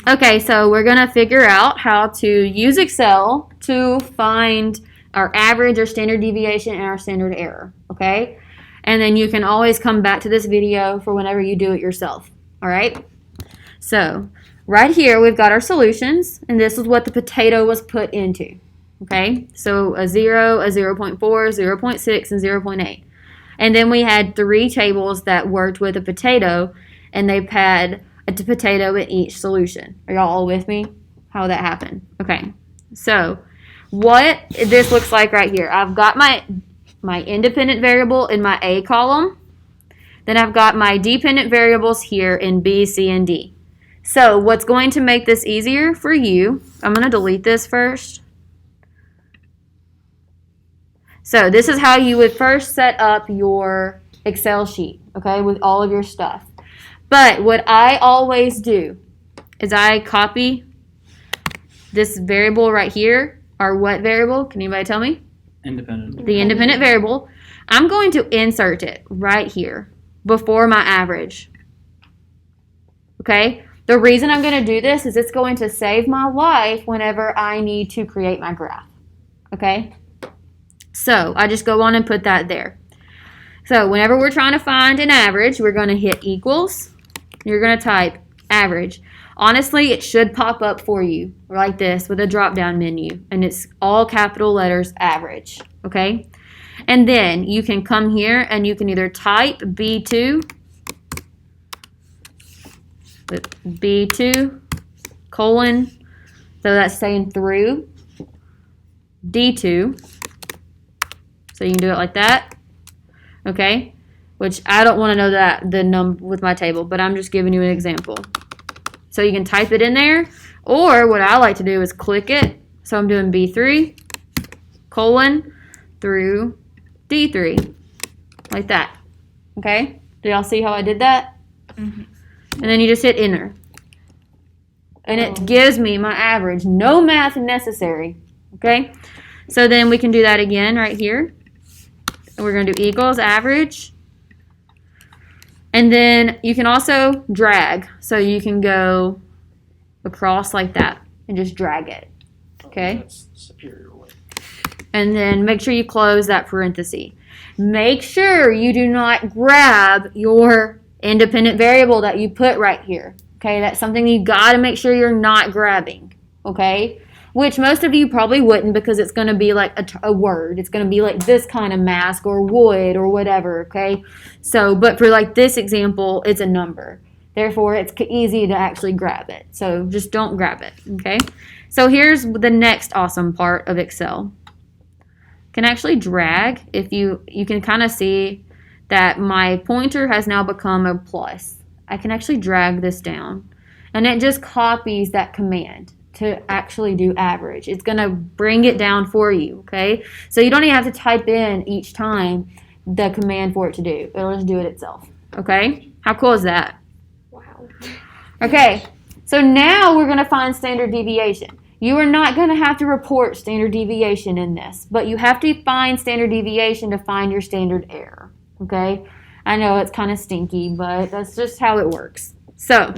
Okay, so we're going to figure out how to use Excel to find our average, our standard deviation, and our standard error, okay? And then you can always come back to this video for whenever you do it yourself, all right? So right here, we've got our solutions, and this is what the potato was put into, okay? So a 0, a 0.4, 0.6, and 0.8. And then we had 3 tables that worked with a potato, and they've had a potato in each solution. Are y'all all with me? How that happened? Okay. So what this looks like right here. I've got my independent variable in my A column. Then I've got my dependent variables here in B, C, and D. So what's going to make this easier for you, I'm going to delete this first. So this is how you would first set up your Excel sheet, okay, with all of your stuff. But what I always do is I copy this variable right here, or what variable? Can anybody tell me? Independent. The independent variable. I'm going to insert it right here before my average. Okay? The reason I'm going to do this is it's going to save my life whenever I need to create my graph. Okay? So I just go on and put that there. So whenever we're trying to find an average, we're going to hit equals. You're going to type average. Honestly, it should pop up for you like this with a drop-down menu, and it's all capital letters average, okay? And then you can come here and you can either type B2 colon, so that's saying through D2. So you can do it like that, okay? Which I don't want to know that the number with my table, but I'm just giving you an example. So you can type it in there, or what I like to do is click it. So I'm doing B3 colon through D3, like that. Okay? Do y'all see how I did that? Mm-hmm. And then you just hit enter. And it gives me my average. No math necessary. Okay? So then we can do that again right here. And we're going to do equals average. And then you can also drag. So you can go across like that and just drag it. Okay? That's superior way. And then make sure you close that parenthesis. Make sure you do not grab your independent variable that you put right here. Okay? That's something you got to make sure you're not grabbing. Okay? Which most of you probably wouldn't, because it's going to be like a word. It's going to be like this kind of mask or wood or whatever, okay? So, but for like this example, it's a number. Therefore, it's easy to actually grab it. So just don't grab it, okay? So here's the next awesome part of Excel. You can actually drag. If you can kind of see that my pointer has now become a plus. I can actually drag this down, and it just copies that command to actually do average. It's going to bring it down for you, okay? So you don't even have to type in each time the command for it to do. It'll just do it itself, okay? How cool is that? Wow. Okay, so now we're going to find standard deviation. You are not going to have to report standard deviation in this, but you have to find standard deviation to find your standard error, okay? I know it's kind of stinky, but that's just how it works. So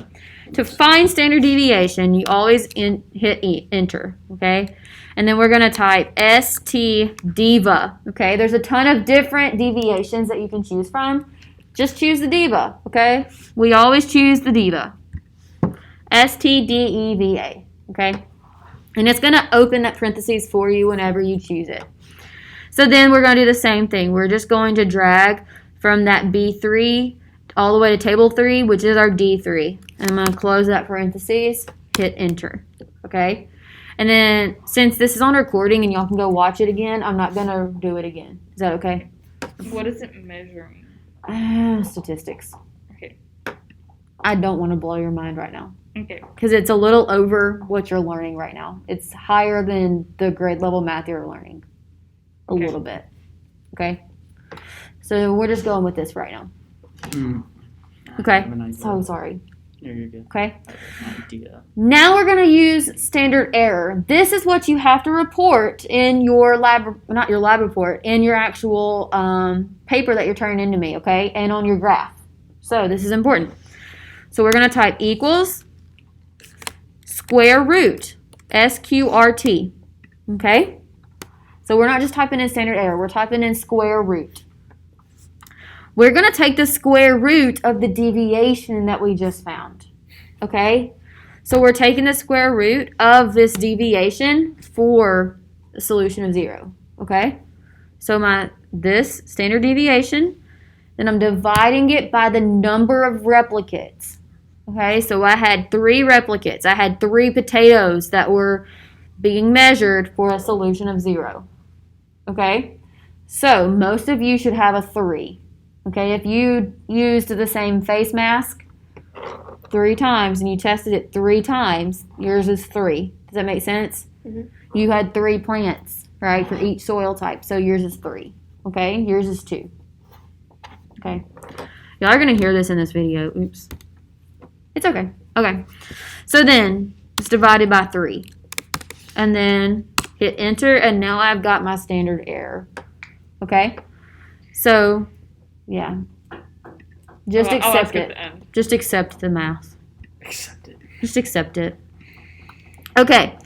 to find standard deviation, you always hit enter, okay? And then we're going to type ST-DEVA, okay? There's a ton of different deviations that you can choose from. Just choose the DEVA, okay? We always choose the DEVA. ST-DEVA, okay? And it's going to open that parentheses for you whenever you choose it. So then we're going to do the same thing. We're just going to drag from that B3 all the way to table 3, which is our D3. And I'm going to close that parentheses, hit enter, okay? And then since this is on recording and y'all can go watch it again, I'm not going to do it again. Is that okay? What is it measuring? Statistics. Okay. I don't want to blow your mind right now. Okay. Because it's a little over what you're learning right now. It's higher than the grade level math you're learning. A little bit. Okay? So we're just going with this right now. Okay? So sorry. Yeah, you're good. Okay? I have an idea. Now we're going to use standard error. This is what you have to report in your not your lab report, in your actual paper that you're turning into me, okay? And on your graph. So this is important. So we're going to type equals square root, SQRT, okay? So we're not just typing in standard error, we're typing in square root. We're going to take the square root of the deviation that we just found, okay? So we're taking the square root of this deviation for a solution of 0, okay? So this standard deviation, then I'm dividing it by the number of replicates, okay? So I had 3 replicates. I had 3 potatoes that were being measured for a solution of 0, okay? So most of you should have a 3, okay? If you used the same face mask 3 times and you tested it 3 times, yours is 3. Does that make sense? Mm-hmm. You had 3 plants, right, for each soil type, so yours is 3, okay? Yours is 2, okay? Y'all are going to hear this in this video. Oops. It's okay. Okay. So then it's divided by 3. And then hit enter, and now I've got my standard error. Okay? So, yeah. Just accept it. Just accept the math. Accept it. Just accept it. Okay.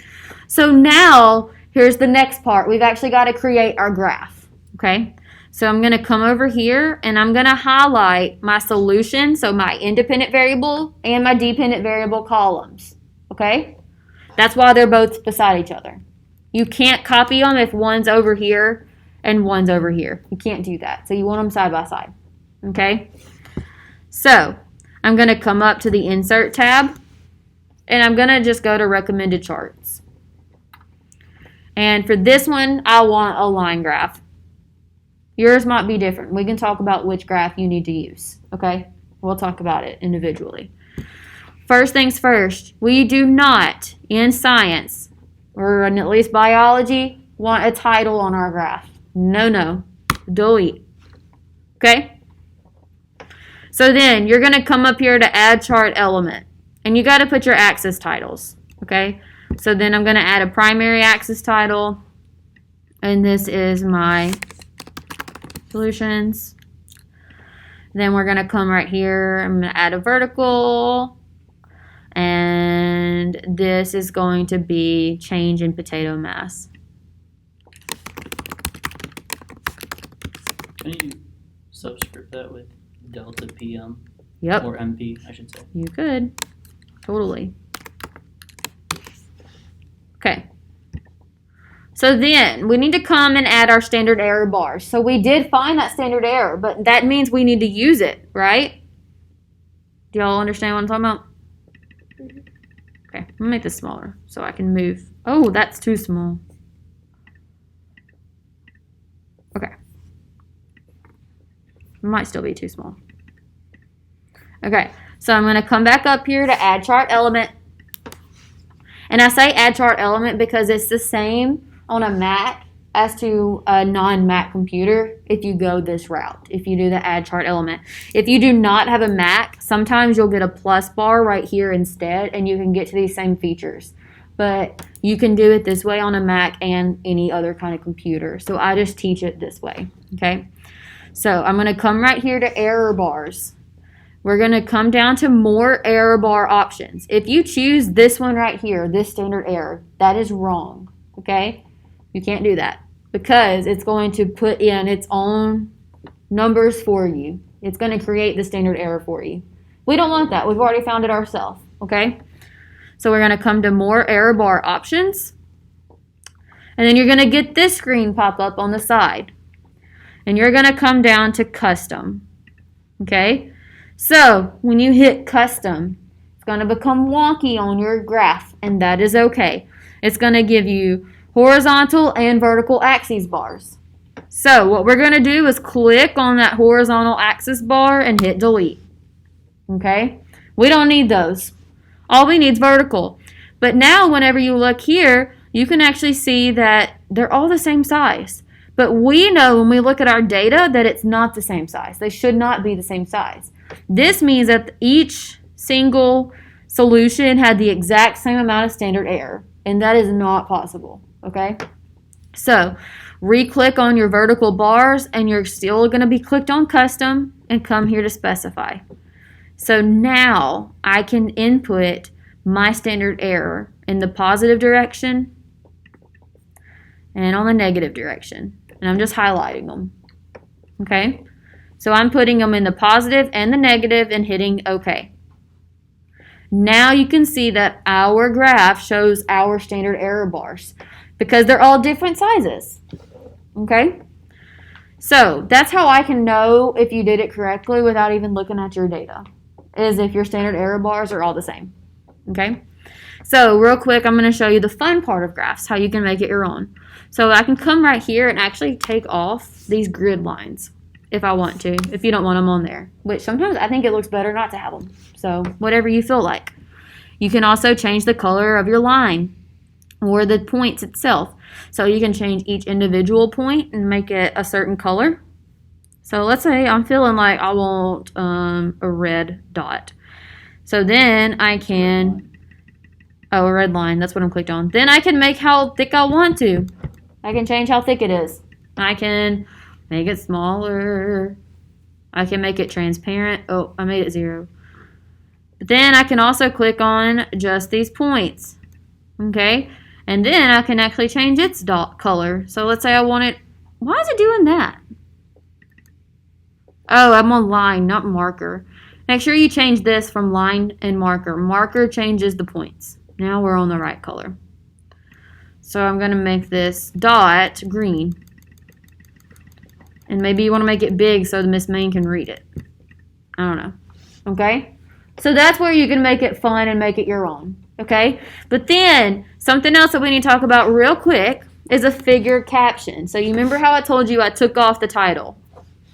So now, here's the next part. We've actually got to create our graph. Okay? So I'm going to come over here, and I'm going to highlight my solution, so my independent variable and my dependent variable columns. Okay? That's why they're both beside each other. You can't copy them if one's over here and one's over here. You can't do that. So you want them side by side. Okay? So I'm going to come up to the Insert tab, and I'm going to just go to Recommended Charts. And for this one, I want a line graph. Yours might be different. We can talk about which graph you need to use. Okay? We'll talk about it individually. First things first, we do not, in science, or in at least biology, want a title on our graph. No. Delete. Okay? So then, you're going to come up here to Add Chart Element. And you got to put your axis titles. Okay? So then I'm going to add a primary axis title. And this is my solutions. Then we're going to come right here. I'm going to add a vertical. And this is going to be change in potato mass. Can you subscript that with delta PM? Yep. Or MP, I should say. You could. Totally. Okay. So then, we need to come and add our standard error bars. So we did find that standard error, but that means we need to use it, right? Do y'all understand what I'm talking about? Okay, I'm gonna make this smaller so I can move. Oh, that's too small. Okay. It might still be too small. Okay, so I'm gonna come back up here to Add Chart Element. And I say Add Chart Element because it's the same on a Mac as to a non-Mac computer if you go this route, if you do the Add Chart Element. If you do not have a Mac, sometimes you'll get a plus bar right here instead, and you can get to these same features. But you can do it this way on a Mac and any other kind of computer. So I just teach it this way, okay? So I'm going to come right here to error bars. We're going to come down to more error bar options. If you choose this one right here, this standard error, that is wrong, okay? You can't do that because it's going to put in its own numbers for you. It's going to create the standard error for you. We don't want that. We've already found it ourselves, okay? So we're going to come to more error bar options. And then you're going to get this screen pop up on the side. And you're going to come down to custom, okay? So when you hit custom, it's going to become wonky on your graph, and that is okay. It's going to give you horizontal and vertical axes bars. So what we're going to do is click on that horizontal axis bar and hit delete. Okay? We don't need those. All we need is vertical. But now whenever you look here, you can actually see that they're all the same size. But we know when we look at our data that it's not the same size. They should not be the same size. This means that each single solution had the exact same amount of standard error. And that is not possible. Okay, so re-click on your vertical bars and you're still going to be clicked on custom and come here to specify. So now I can input my standard error in the positive direction and on the negative direction. And I'm just highlighting them. Okay? So I'm putting them in the positive and the negative and hitting OK. Now you can see that our graph shows our standard error bars because they're all different sizes. Okay? So that's how I can know if you did it correctly without even looking at your data, is if your standard error bars are all the same. Okay? So real quick, I'm going to show you the fun part of graphs, how you can make it your own. So I can come right here and actually take off these grid lines if I want to, if you don't want them on there, which sometimes I think it looks better not to have them. So whatever you feel like. You can also change the color of your line or the points itself. So you can change each individual point and make it a certain color. So let's say I'm feeling like I want a red dot. So then I can, a red line, that's what I'm clicked on. Then I can make how thick I want to. I can change how thick it is. I can make it smaller. I can make it transparent. Oh, I made it 0. But then I can also click on just these points. Okay? And then I can actually change its dot color. So let's say I want it. Why is it doing that? Oh, I'm on line, not marker. Make sure you change this from line and marker. Marker changes the points. Now we're on the right color. So I'm going to make this dot green. And maybe you want to make it big so the Miss Main can read it. I don't know. Okay? So that's where you can make it fun and make it your own. Okay? But then, something else that we need to talk about real quick is a figure caption. So you remember how I told you I took off the title,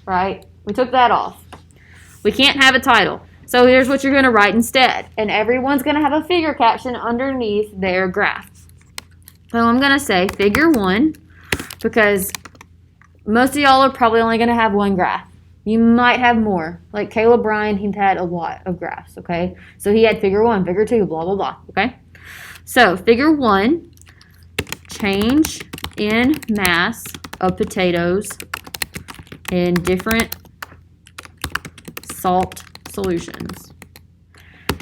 right? We took that off. We can't have a title. So here's what you're going to write instead. And everyone's going to have a figure caption underneath their graph. So I'm going to say figure 1 because most of y'all are probably only going to have one graph. You might have more. Like Caleb Bryan, he had a lot of graphs, okay? So he had figure 1, figure 2, blah, blah, blah, okay? So figure 1, change in mass of potatoes in different salt solutions.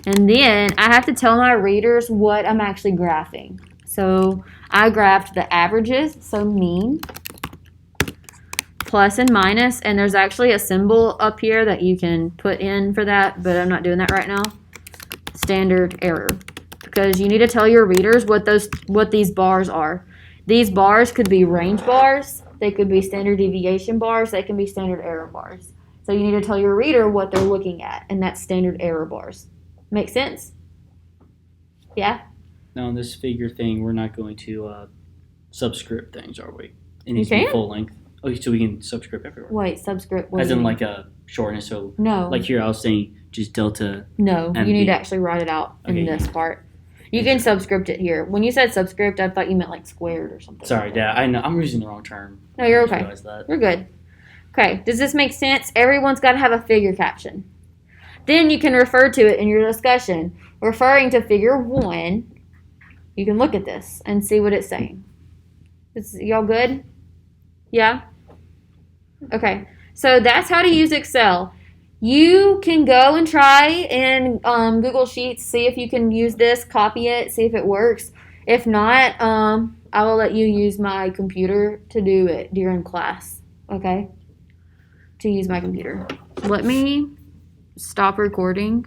And then I have to tell my readers what I'm actually graphing. So I graphed the averages, so mean, plus and minus, and there's actually a symbol up here that you can put in for that, but I'm not doing that right now. Standard error, because you need to tell your readers what these bars are. These bars could be range bars, they could be standard deviation bars, they can be standard error bars. So you need to tell your reader what they're looking at, and that's standard error bars. Make sense? Yeah? Now, in this figure thing, we're not going to subscript things, are we? It You needs to be can. full length. Oh, so we can subscript everywhere. Wait, subscript. What As do you in mean? like a shortness. So No. like here I was saying just delta. No, MB. you need to actually write it out in Okay, this yeah. part. You can subscript it here. When you said subscript, I thought you meant like squared or something. Sorry, Dad. I know I'm using the wrong term. No, you're I just okay. realized that. We're good. Okay, does this make sense? Everyone's got to have a figure caption. Then you can refer to it in your discussion. Referring to figure 1, you can look at this and see what it's saying. Y'all good? Yeah? Okay, so that's how to use Excel. You can go and try in Google Sheets, see if you can use this, copy it, see if it works. If not, I will let you use my computer to do it during class, okay? To use my computer. Let me stop recording